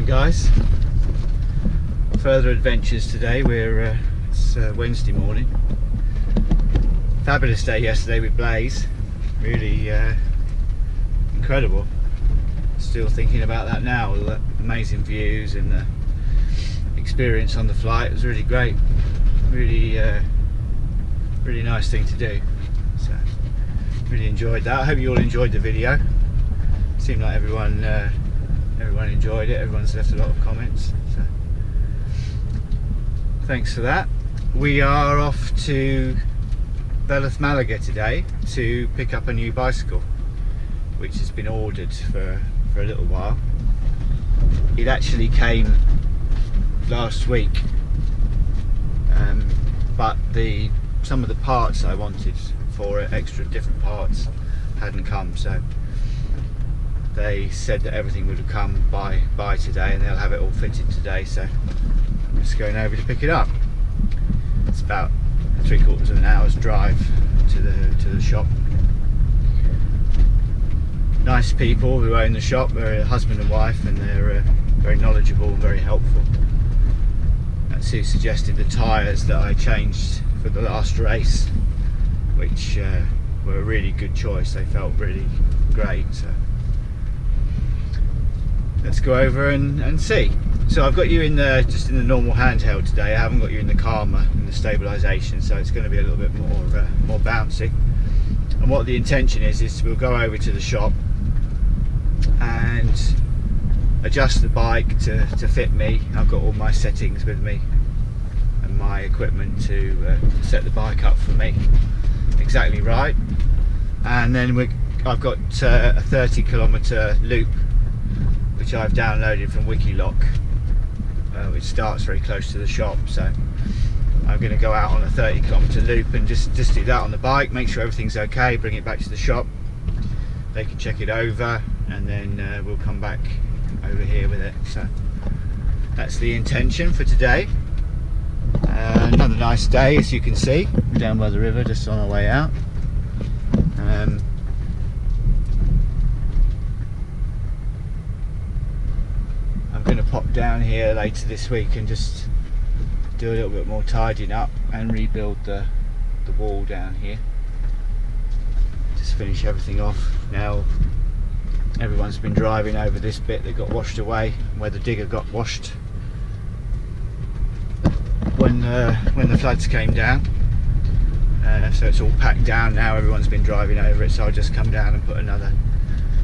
guys, further adventures today. It's Wednesday morning. Fabulous day yesterday with Blaze, really incredible. Still thinking about that now, all the amazing views and the experience on the flight. It was really great, really really nice thing to do, so really enjoyed that. I hope you all enjoyed the video. Seemed like everyone enjoyed it. Everyone's left a lot of comments, so thanks for that. We are off to Velez Malaga today to pick up a new bicycle, which has been ordered for a little while. It actually came last week, but some of the parts I wanted for it, extra different parts, hadn't come, so they said that everything would have come by today and they'll have it all fitted today, so I'm just going over to pick it up. It's about 3/4 of an hour's drive to the shop. Nice people who own the shop. They're a husband and wife, and they're very knowledgeable and very helpful. That's who suggested the tyres that I changed for the last race, which were a really good choice. They felt really great, so let's go over and see. So I've got you just in the normal handheld today. I haven't got you in the Karma and the stabilisation, so it's going to be a little bit more bouncy. And what the intention is we'll go over to the shop and adjust the bike to fit me. I've got all my settings with me and my equipment to set the bike up for me exactly right. And then I've got a 30-kilometre loop which I've downloaded from Wikiloc, which starts very close to the shop. So I'm going to go out on a 30-kilometre loop and just do that on the bike, make sure everything's okay, bring it back to the shop, they can check it over, and then we'll come back over here with it. So that's the intention for today. Another nice day, as you can see. We're down by the river, just on our way out. I'm going to pop down here later this week and just do a little bit more tidying up and rebuild the wall down here. Just finish everything off. Now everyone's been driving over this bit that got washed away, where the digger got washed when the floods came down. So it's all packed down now. Everyone's been driving over it, so I'll just come down and put another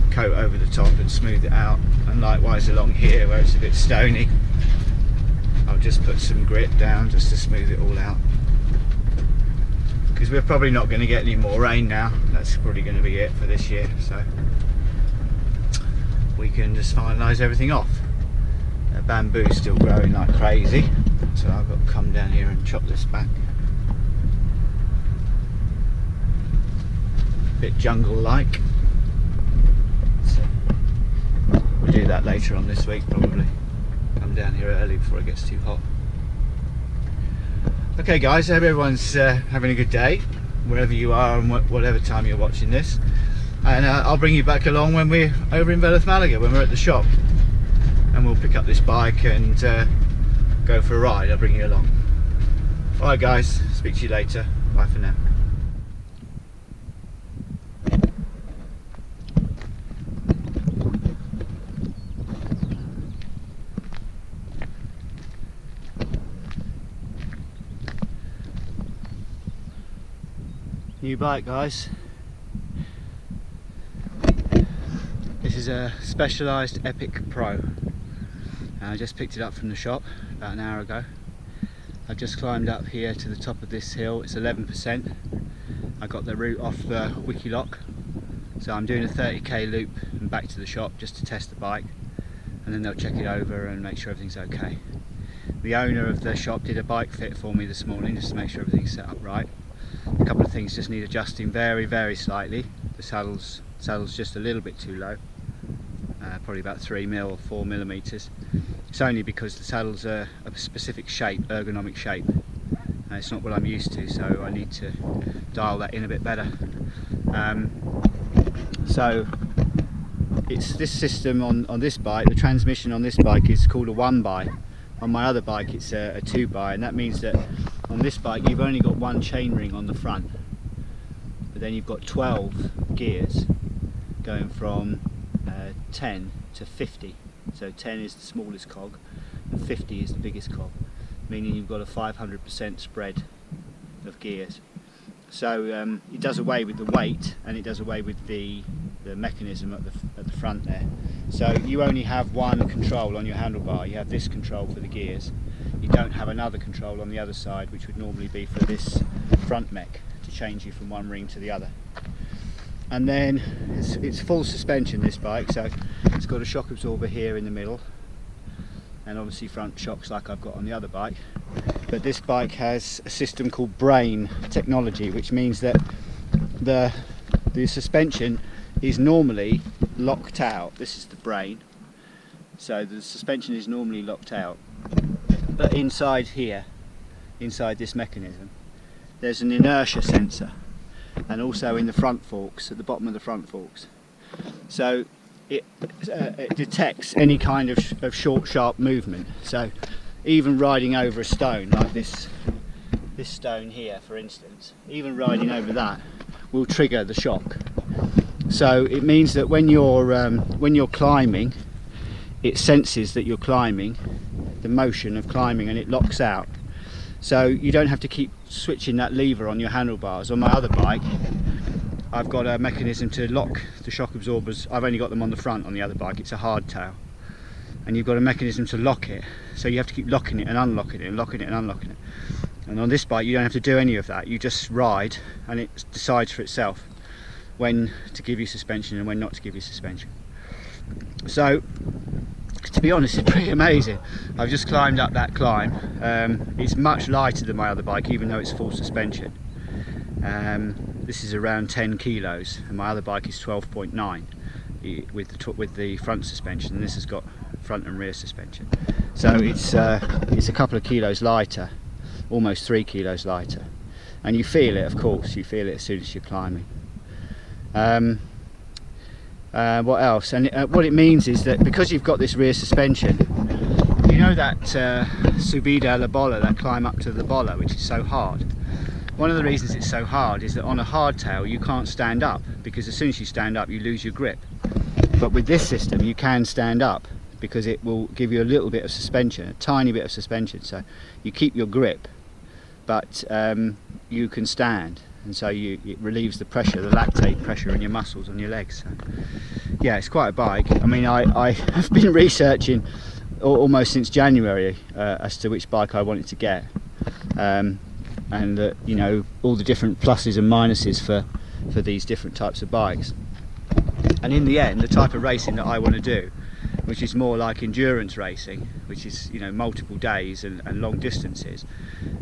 coat over the top and smooth it out. And likewise along here where it's a bit stony, I'll just put some grit down just to smooth it all out, because we're probably not going to get any more rain now. That's probably going to be it for this year, so we can just finalise everything off. Bamboo's still growing like crazy, so I've got to come down here and chop this back. Bit jungle-like, so we'll do that later on this week probably. Come down here early before it gets too hot. Okay guys, I hope everyone's having a good day wherever you are and whatever time you're watching this, and I'll bring you back along when we're over in Velez Malaga, when we're at the shop, and we'll pick up this bike and go for a ride. I'll bring you along. Alright guys, speak to you later. Bye for now. New bike guys. This is a Specialized Epic Pro. I just picked it up from the shop about an hour ago. I've just climbed up here to the top of this hill. It's 11%. I got the route off the Wikiloc, so I'm doing a 30k loop and back to the shop just to test the bike, and then they'll check it over and make sure everything's okay. The owner of the shop did a bike fit for me this morning just to make sure everything's set up right. A couple of things just need adjusting very slightly. The saddle's just a little bit too low, probably about 3 mil or 4 millimeters. It's only because the saddle's a specific shape, ergonomic shape. It's not what I'm used to, so I need to dial that in a bit better. So it's this system on this bike. The transmission on this bike is called a 1-by. On my other bike it's a 2-by, and that means that on this bike you've only got one chainring on the front, but then you've got 12 gears going from 10 to 50. So 10 is the smallest cog and 50 is the biggest cog, meaning you've got a 500% spread of gears. So it does away with the weight, and it does away with the mechanism at the front there. So you only have one control on your handlebar. You have this control for the gears. You don't have another control on the other side, which would normally be for this front mech to change you from one ring to the other. And then it's full suspension, this bike, so it's got a shock absorber here in the middle, and obviously front shocks like I've got on the other bike. But this bike has a system called brain technology, which means that the suspension is normally locked out. This is the brain, so the suspension is normally locked out, but inside here, inside this mechanism, there's an inertia sensor, and also in the front forks, at the bottom of the front forks. So it detects any kind of short, sharp movement. So even riding over a stone like this stone here, for instance, even riding over that will trigger the shock. So it means that when you're climbing, it senses that you're climbing, the motion of climbing, and it locks out. So you don't have to keep switching that lever on your handlebars. On my other bike, I've got a mechanism to lock the shock absorbers. I've only got them on the front. On the other bike, it's a hardtail, and you've got a mechanism to lock it. So you have to keep locking it and unlocking it and locking it and unlocking it. And on this bike, you don't have to do any of that. You just ride, and it decides for itself when to give you suspension and when not to give you suspension. So, to be honest, it's pretty amazing. I've just climbed up that climb. It's much lighter than my other bike, even though it's full suspension. This is around 10 kilos, and my other bike is 12.9 with the front suspension, and this has got front and rear suspension. So it's a couple of kilos lighter, almost 3 kilos lighter, and you feel it, of course. You feel it as soon as you're climbing. What else? And what it means is that because you've got this rear suspension, you know that subida la bola, that climb up to the bola, which is so hard. One of the reasons it's so hard is that on a hardtail you can't stand up, because as soon as you stand up you lose your grip. But with this system you can stand up, because it will give you a little bit of suspension, a tiny bit of suspension, so you keep your grip, but you can stand, and so it relieves the pressure, the lactate pressure in your muscles on your legs. So, yeah, it's quite a bike. I mean, I have been researching almost since January as to which bike I wanted to get, and you know, all the different pluses and minuses for these different types of bikes. And in the end, the type of racing that I want to do, which is more like endurance racing, which is, you know, multiple days and long distances,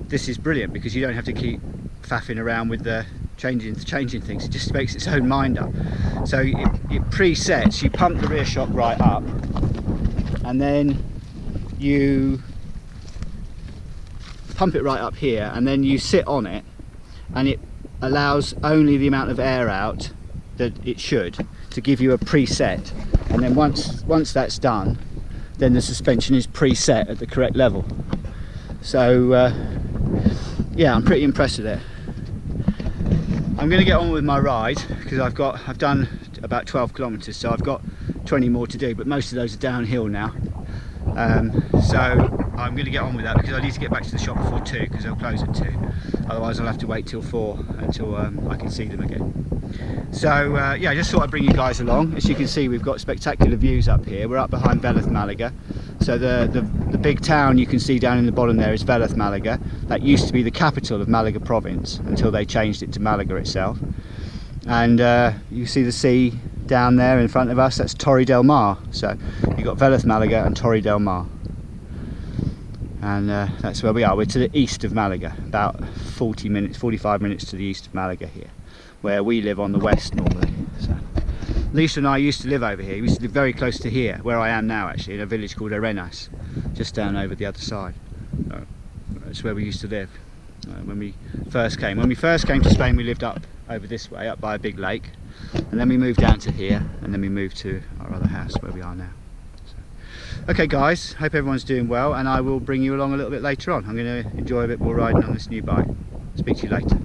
this is brilliant because you don't have to keep faffing around with the changing things. It just makes its own mind up. So it presets. You pump the rear shock right up, and then you pump it right up here, and then you sit on it, and it allows only the amount of air out that it should, to give you a preset. And then once that's done, then the suspension is preset at the correct level. So yeah, I'm pretty impressed with it. I'm going to get on with my ride because I've done about 12 kilometers, so I've got 20 more to do, but most of those are downhill now. So I'm going to get on with that because I need to get back to the shop before 2, because they'll close at 2. Otherwise I'll have to wait till 4 until I can see them again. So yeah, I just thought I'd bring you guys along. As you can see, we've got spectacular views up here. We're up behind Velez Malaga. So the big town you can see down in the bottom there is Velez Malaga. That used to be the capital of Malaga province until they changed it to Malaga itself. And you see the sea down there in front of us, that's Torre del Mar. So you've got Velez Malaga and Torre del Mar. And that's where we are. We're to the east of Malaga, about 45 minutes to the east of Malaga here, where we live on the west normally. So Lisa and I used to live over here. We used to live very close to here, where I am now actually, in a village called Arenas, just down over the other side. That's where we used to live. when we first came. When we first came to Spain, we lived up over this way, up by a big lake, and then we moved down to here, and then we moved to our other house where we are now. So, okay guys, hope everyone's doing well, and I will bring you along a little bit later on. I'm going to enjoy a bit more riding on this new bike. Speak to you later.